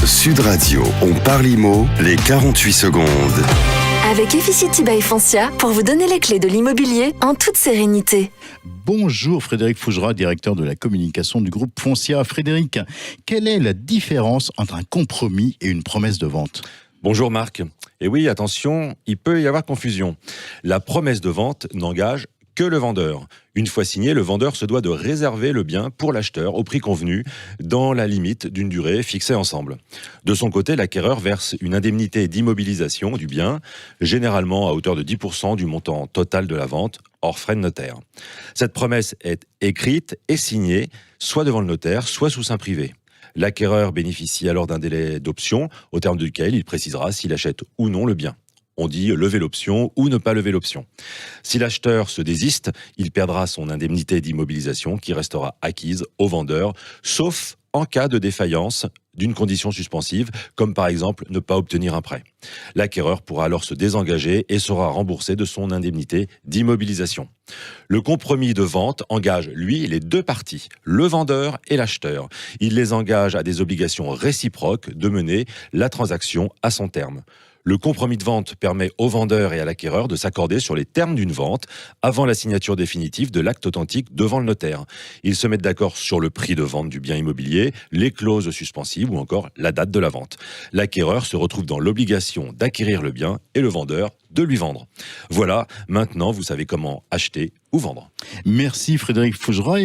Sud Radio, on parle IMO, les 48 secondes. Avec Efficity by Foncia pour vous donner les clés de l'immobilier en toute sérénité. Bonjour Frédéric Fougera, directeur de la communication du groupe Foncia. Frédéric, quelle est la différence entre un compromis et une promesse de vente ? Bonjour Marc. Et oui, attention, il peut y avoir confusion. La promesse de vente n'engage que le vendeur. Une fois signé, le vendeur se doit de réserver le bien pour l'acheteur au prix convenu, dans la limite d'une durée fixée ensemble. De son côté, l'acquéreur verse une indemnité d'immobilisation du bien, généralement à hauteur de 10% du montant total de la vente, hors frais de notaire. Cette promesse est écrite et signée, soit devant le notaire, soit sous seing privé. L'acquéreur bénéficie alors d'un délai d'option, au terme duquel il précisera s'il achète ou non le bien. On dit lever l'option ou ne pas lever l'option. Si l'acheteur se désiste, il perdra son indemnité d'immobilisation qui restera acquise au vendeur, sauf en cas de défaillance d'une condition suspensive, comme par exemple ne pas obtenir un prêt. L'acquéreur pourra alors se désengager et sera remboursé de son indemnité d'immobilisation. Le compromis de vente engage, lui, les deux parties, le vendeur et l'acheteur. Il les engage à des obligations réciproques de mener la transaction à son terme. Le compromis de vente permet au vendeur et à l'acquéreur de s'accorder sur les termes d'une vente avant la signature définitive de l'acte authentique devant le notaire. Ils se mettent d'accord sur le prix de vente du bien immobilier, les clauses suspensives ou encore la date de la vente. L'acquéreur se retrouve dans l'obligation d'acquérir le bien et le vendeur de lui vendre. Voilà, maintenant vous savez comment acheter ou vendre. Merci Frédéric Fougera.